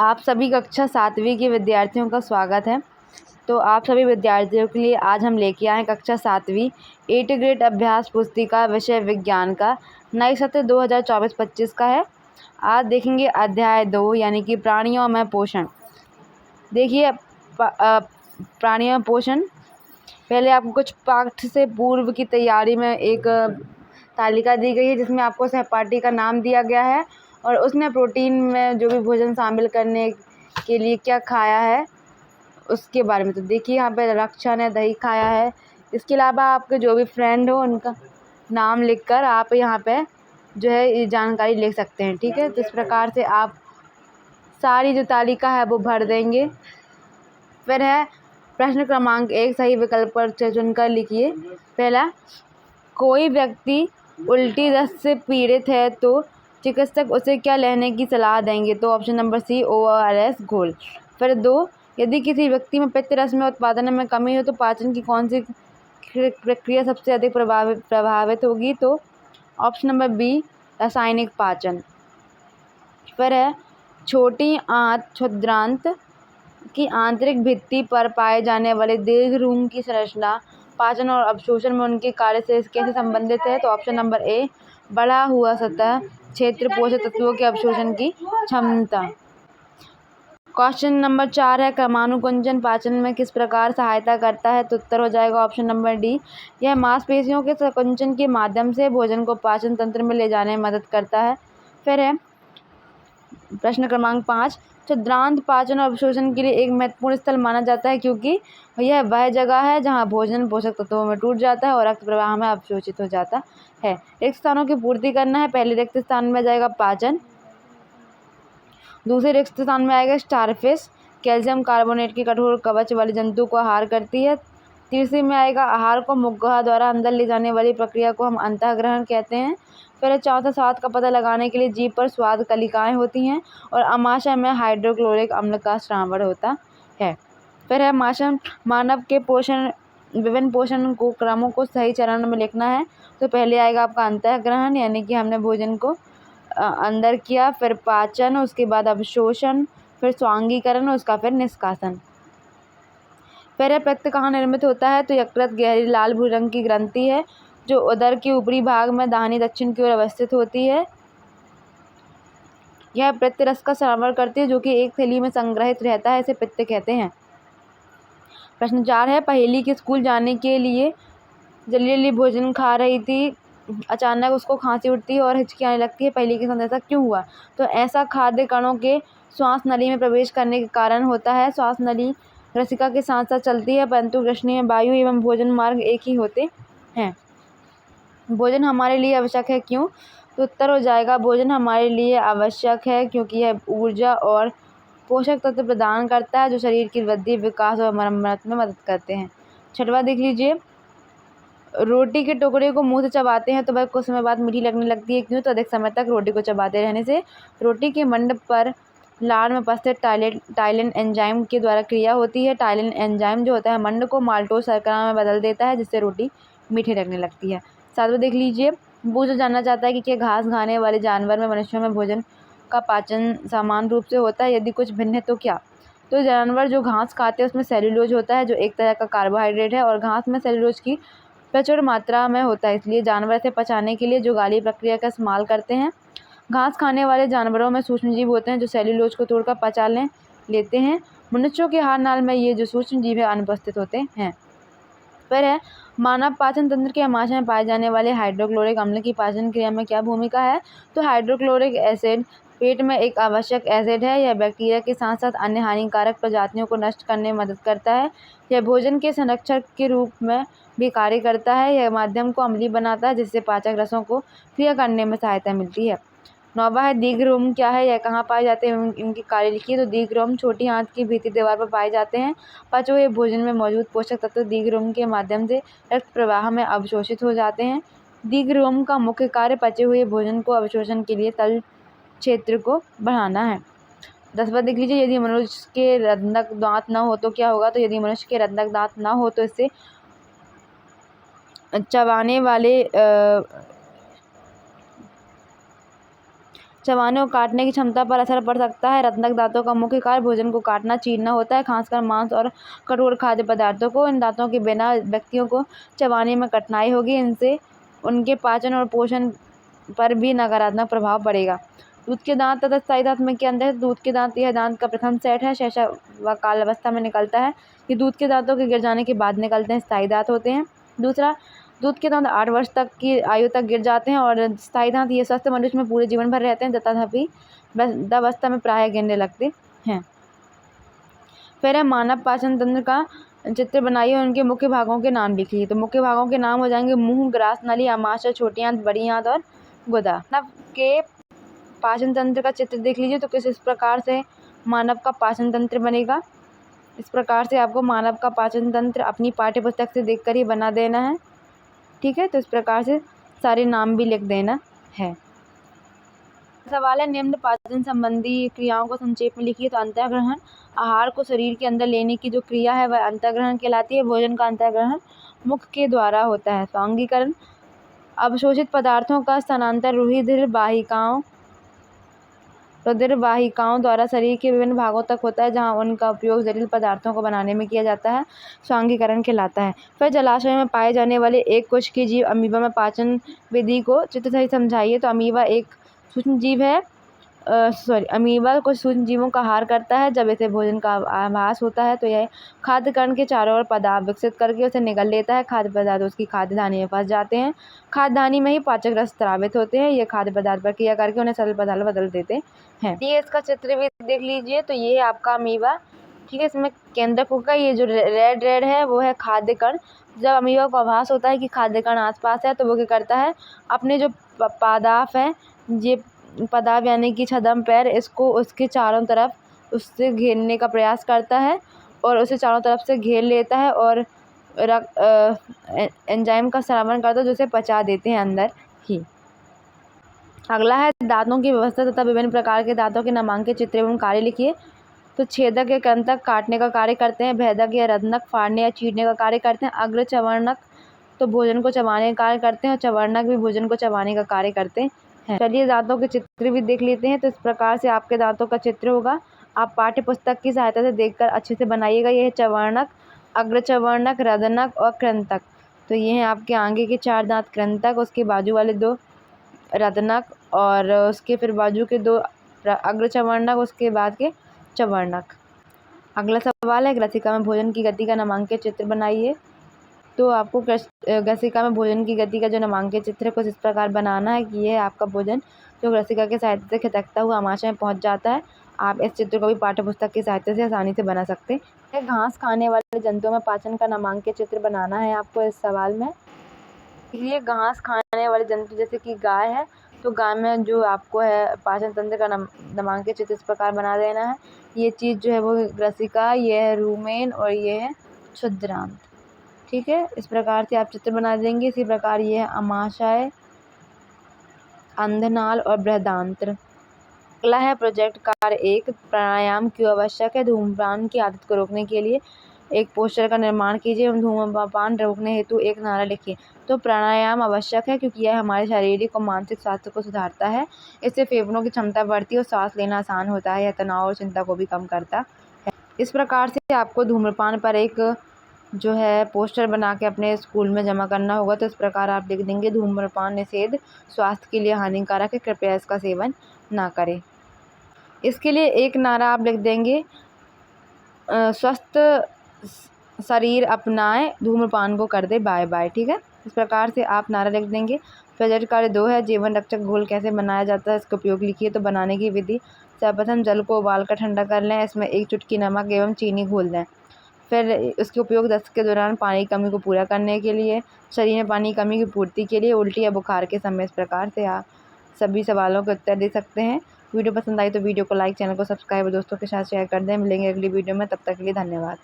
आप सभी कक्षा 7वीं के विद्यार्थियों का स्वागत है। तो आप सभी विद्यार्थियों के लिए आज हम लेके आए कक्षा 7वीं 8th ग्रेड अभ्यास पुस्तिका विषय विज्ञान का नए सत्र 2024-25 का है। आज देखेंगे अध्याय 2 यानी कि प्राणियों में पोषण। देखिए प्राणियों में पोषण, पहले आपको कुछ पाठ से पूर्व की तैयारी में एक तालिका दी गई है जिसमें आपको सहपाठी का नाम दिया गया है और उसने प्रोटीन में जो भी भोजन शामिल करने के लिए क्या खाया है उसके बारे में। तो देखिए यहाँ पे रक्षा ने दही खाया है। इसके अलावा आपके जो भी फ्रेंड हो उनका नाम लिखकर आप यहाँ पे जो है ये जानकारी लिख सकते हैं। ठीक है, तो इस प्रकार से आप सारी जो तालिका है वो भर देंगे। फिर है प्रश्न क्रमांक 1, सही विकल्प पर चुनकर लिखिए। पहला, कोई व्यक्ति उल्टी दस्त से पीड़ित है तो चिकित्सक उसे क्या लेने की सलाह देंगे? तो ऑप्शन नंबर सी, ORS घोल। फिर 2, यदि किसी व्यक्ति में पित्त रस में उत्पादन में कमी हो तो पाचन की कौन सी प्रक्रिया सबसे अधिक प्रभावित होगी? तो ऑप्शन नंबर बी, रासायनिक पाचन। फिर है छोटी आंत क्षुद्रांत की आंतरिक भित्ति पर पाए जाने वाले दीर्घ की संरचना पाचन और अवशोषण में उनके कार्य से कैसे संबंधित है? तो ऑप्शन नंबर ए, बढ़ा हुआ सतह क्षेत्र पोषक तत्वों के अवशोषण की क्षमता। क्वेश्चन नंबर 4 है, क्रमानुकुंजन पाचन में किस प्रकार सहायता करता है? तो उत्तर हो जाएगा ऑप्शन नंबर डी, यह मांसपेशियों के संकुंचन के माध्यम से भोजन को पाचन तंत्र में ले जाने में मदद करता है। फिर है प्रश्न क्रमांक 5, क्षुद्रांत पाचन और अवशोषण के लिए एक महत्वपूर्ण स्थल माना जाता है क्योंकि यह वह जगह है जहां भोजन पोषक तत्वों में टूट जाता है और रक्त प्रवाह में अवशोषित हो जाता है। रिक्त स्थानों की पूर्ति करना है। पहले रिक्त स्थान में जाएगा पाचन, दूसरे रिक्त स्थान में आएगा स्टारफिश, कैल्शियम कार्बोनेट के कठोर कवच वाले जंतु को आहार करती है। तीसरे में आएगा आहार को मुखगुहा द्वारा अंदर ले जाने वाली प्रक्रिया को हम अंतःग्रहण कहते हैं। फिर चौथा, स्वाद का पता लगाने के लिए जीभ पर स्वाद कलिकाएं होती हैं और अमाशय में हाइड्रोक्लोरिक अम्ल का श्रावण होता है। फिर है मानव के पोषण, विभिन्न पोषण को क्रमों को सही चरण में लिखना है। तो पहले आएगा आपका अंतःग्रहण यानी कि हमने भोजन को अंदर किया, फिर पाचन, उसके बाद अवशोषण, फिर स्वांगीकरण, उसका फिर निष्कासन। फिर पित्त कहाँ निर्मित होता है? तो यकृत गहरी लाल भूरे रंग की ग्रंथि है जो उदर के ऊपरी भाग में दाहिनी दक्षिण की ओर अवस्थित होती है। यह पित्त रस का स्रावन करती है जो कि एक थैली में संग्रहित रहता है, इसे पित्त कहते हैं। प्रश्न 4 है, पहेली के स्कूल जाने के लिए जल्दी भोजन खा रही थी, अचानक उसको खांसी उठती है और हिचकी आने लगती है। पहेली के साथ ऐसा क्यों हुआ? तो ऐसा खाद्य कणों के श्वास नली में प्रवेश करने के कारण होता है। श्वास नली रसिका के साथ साथ चलती है परंतु कृष्ण में वायु एवं भोजन मार्ग एक ही होते हैं। भोजन हमारे लिए आवश्यक है, क्यों? तो उत्तर हो जाएगा भोजन हमारे लिए आवश्यक है क्योंकि यह ऊर्जा और पोषक तत्व प्रदान करता है जो शरीर की वृद्धि, विकास और मरम्मत में मदद करते हैं। छठवां देख लीजिए, रोटी के टुकड़े को मुंह से चबाते हैं तो वह कुछ समय बाद मीठी लगने लगती है, क्यों? तो अधिक समय तक रोटी को चबाते रहने से रोटी के मंड पर लार में उपस्थित टाइलिन एंजाइम के द्वारा क्रिया होती है। टाइलिन एंजाइम जो होता है मंड को माल्टोज शर्करा में बदल देता है जिससे रोटी मीठी लगने लगती है। सातवां देख लीजिए, पूछा जानना चाहता है कि क्या घास खाने वाले जानवर में मनुष्यों में भोजन का पाचन समान रूप से होता है, यदि कुछ भिन्न है तो क्या? तो जानवर जो घास खाते हैं उसमें सेल्यूलोज होता है जो एक तरह का कार्बोहाइड्रेट है और घास में सेल्यूलोज की प्रचुर मात्रा में होता है, इसलिए जानवर इसे पचाने के लिए जुगाली प्रक्रिया का इस्तेमाल करते हैं। घास खाने वाले जानवरों में सूक्ष्मजीव होते हैं जो सेल्यूलोज को तोड़कर पचा लेते हैं। मनुष्यों के आहार नाल में ये जो सूक्ष्मजीव है अनुपस्थित होते हैं। फिर है, मानव पाचन तंत्र के अमाशय में पाए जाने वाले हाइड्रोक्लोरिक अम्ल की पाचन क्रिया में क्या भूमिका है? तो हाइड्रोक्लोरिक एसिड पेट में एक आवश्यक एसिड है। यह बैक्टीरिया के साथ साथ अन्य हानिकारक प्रजातियों को नष्ट करने में मदद करता है। यह भोजन के संरक्षक के रूप में भी कार्य करता है। यह माध्यम को अम्लीय बनाता है जिससे पाचक रसों को क्रिया करने में सहायता मिलती है। 9वां है, दीर्घरोम क्या है, यह कहाँ पाए जाते हैं, इनकी कार्य लिखिए। तो दीर्घरोम छोटी आंत की भीतरी दीवार पर पाए जाते हैं। पचे हुए भोजन में मौजूद पोषक तत्व दीर्घरोम के माध्यम से रक्त प्रवाह में अवशोषित हो जाते हैं। दीर्घरोम का मुख्य कार्य पचे हुए भोजन को अवशोषण के लिए तल क्षेत्र को बढ़ाना है। 10वां देख लीजिए, यदि मनुष्य के रंध्रक दांत न हो तो क्या होगा? तो यदि मनुष्य के रंध्रक दांत न हो तो इससे चबाने वाले चबाने और काटने की क्षमता पर असर पड़ सकता है। रत्नक दांतों का मुख्य कार्य भोजन को काटना, चीरना होता है, खासकर मांस और कठोर खाद्य पदार्थों को। इन दांतों के बिना व्यक्तियों को चबाने में कठिनाई होगी। इनसे उनके पाचन और पोषण पर भी नकारात्मक प्रभाव पड़ेगा। दूध के दांत तथा स्थायी दांत में क्या अंतर है? दूध के दांत यह दांत का प्रथम सेट है, शैशवकाल अवस्था में निकलता है। ये दूध के दांतों के गिर जाने के बाद निकलते हैं, स्थायी दांत होते हैं। दूसरा, दूध के दांत 8 वर्ष तक की आयु तक गिर जाते हैं और स्थायी दांत ये स्वस्थ मनुष्य में पूरे जीवन भर रहते हैं, तथापि वृद्धावस्था में प्रायः गिरने लगते हैं। फिर है मानव पाचन तंत्र का चित्र बनाइए और उनके मुख्य भागों के नाम लिखिए। तो मुख्य भागों के नाम हो जाएंगे मुंह, ग्रास नली, आमाशय, छोटी आंत, बड़ी आंत और गुदा। मानव के पाचन तंत्र का चित्र देख लीजिए। तो किस इस प्रकार से मानव का पाचन तंत्र बनेगा। इस प्रकार से आपको मानव का पाचन तंत्र अपनी पाठ्य पुस्तक से देखकर ही बना देना है, ठीक है। तो इस प्रकार से सारे नाम भी लिख देना है। सवाल है, निम्न पाचन संबंधी क्रियाओं को संक्षेप में लिखिए। तो अंतःग्रहण, आहार को शरीर के अंदर लेने की जो क्रिया है वह अंतःग्रहण कहलाती है। भोजन का अंतःग्रहण मुख के द्वारा होता है। स्वांगीकरण, अवशोषित पदार्थों का स्थानांतर रुधिर वाहिकाओं द्वारा शरीर के विभिन्न भागों तक होता है, जहां उनका उपयोग जटिल पदार्थों को बनाने में किया जाता है, स्वांगीकरण कहलाता है। फिर जलाशय में पाए जाने वाले एक कोशिकीय जीव अमीबा में पाचन विधि को चित्र सहित समझाइए। तो अमीबा एक सूक्ष्म जीव है। अमीबा कुछ सूक्ष्म जीवों का आहार करता है। जब इसे भोजन का आभास होता है तो यह खाद्य कण के चारों ओर पदार्थ विकसित करके उसे निगल लेता है। खाद्य पदार्थ उसकी खाद्य धानी में फंस जाते हैं। खाद्य धानी में ही पाचक रस स्रावित होते हैं। ये खाद्य पदार्थ पर क्रिया करके उन्हें सरल पदार्थ बदल देते हैं। ये इसका चित्र भी देख लीजिए। तो ये है आपका अमीबा, ठीक है। इसमें केंद्रक होगा, ये जो रेड है वो है खाद्य कण। जब अमीबा को आभास होता है कि खाद्य कण आसपास है तो वो क्या करता है, अपने जो पादाप है, ये पदाप यानी कि छद्म पैर, इसको उसके चारों तरफ उससे घेरने का प्रयास करता है और उसे चारों तरफ से घेर लेता है और एंजाइम का स्रावन करता है जो उसे पचा देते हैं अंदर ही। अगला है दांतों की व्यवस्था तथा विभिन्न प्रकार के दांतों के नामांकित चित्र एवं कार्य लिखिए। तो छेदक या कृंतक काटने का कार्य करते हैं। भेदक या रत्नक फाड़ने या चीरने का कार्य करते हैं। अग्र चवर्णक तो भोजन को चबाने का कार्य करते हैं और चवर्णक भी भोजन को चबाने का कार्य करते हैं। चलिए दांतों के चित्र भी देख लेते हैं। तो इस प्रकार से आपके दांतों का चित्र होगा। आप पाठ्य पुस्तक की सहायता से देखकर अच्छे से बनाइएगा। यह है चवर्णक, अग्र चवर्णक, रदनक और कृंतक। तो ये हैं आपके आगे के 4 दांत कृंतक, उसके बाजू वाले 2 रदनक और उसके फिर बाजू के 2 अग्र चवर्णक, उसके बाद के चवर्णक। अगला सवाल है, ग्रसिका में भोजन की गति का नामांकित चित्र बनाइए। तो आपको ग्रसिका में भोजन की गति का जो नामांकित चित्र है कुछ इस प्रकार बनाना है कि यह आपका भोजन जो ग्रसिका के सहायता से खिदकता हुआ आमाशय में पहुंच जाता है। आप इस चित्र को भी पाठ्य पुस्तक की सहायता से आसानी से बना सकते हैं। घास खाने वाले जंतुओं में पाचन का नामांकित चित्र बनाना है आपको इस सवाल में। ये घास खाने वाले जंतु जैसे कि गाय है, तो गाय में जो आपको है पाचन तंत्र का नामांकित चित्र इस प्रकार बना देना है। ये चीज़ जो है वो ग्रसिका, ये है रूमेन और ये है क्षुद्रांत, ठीक है। इस प्रकार से आप चित्र बना देंगे। इसी प्रकार ये है अमाशय, अंधनाल और बृहदांत्र। अगला है प्रोजेक्ट कार्य 1, प्राणायाम क्यों आवश्यक है। धूम्रपान की आदत को रोकने के लिए एक पोस्टर का निर्माण कीजिए एवं धूम्रपान रोकने हेतु एक नारा लिखिए। तो प्राणायाम आवश्यक है क्योंकि यह हमारे शारीरिक और मानसिक स्वास्थ्य को सुधारता है। इससे फेफड़ों की क्षमता बढ़ती है और सांस लेना आसान होता है। यह तनाव और चिंता को भी कम करता है। इस प्रकार से आपको धूम्रपान पर एक जो है पोस्टर बना के अपने स्कूल में जमा करना होगा। तो इस प्रकार आप लिख देंगे, धूम्रपान निषेध स्वास्थ्य के लिए हानिकारक है, कृपया इसका सेवन ना करें। इसके लिए एक नारा आप लिख देंगे, स्वस्थ शरीर अपनाएं, धूम्रपान को कर दे बाय बाय, ठीक है। इस प्रकार से आप नारा लिख देंगे। प्रोजेक्ट कार्य 2 है, जीवन रक्षक घोल कैसे बनाया जाता है, इसका उपयोग लिखिए। तो बनाने की विधि, सर्वप्रथम जल को उबालकर ठंडा कर लें, इसमें 1 चुटकी नमक एवं चीनी घोल दें। फिर इसके उपयोग दस्त के दौरान पानी की कमी को पूरा करने के लिए, शरीर में पानी की कमी की पूर्ति के लिए, उल्टी या बुखार के समय। इस प्रकार से आप सभी सवालों के उत्तर दे सकते हैं। वीडियो पसंद आई तो वीडियो को लाइक, चैनल को सब्सक्राइब और दोस्तों के साथ शेयर कर दें। मिलेंगे अगली वीडियो में, तब तक के लिए धन्यवाद।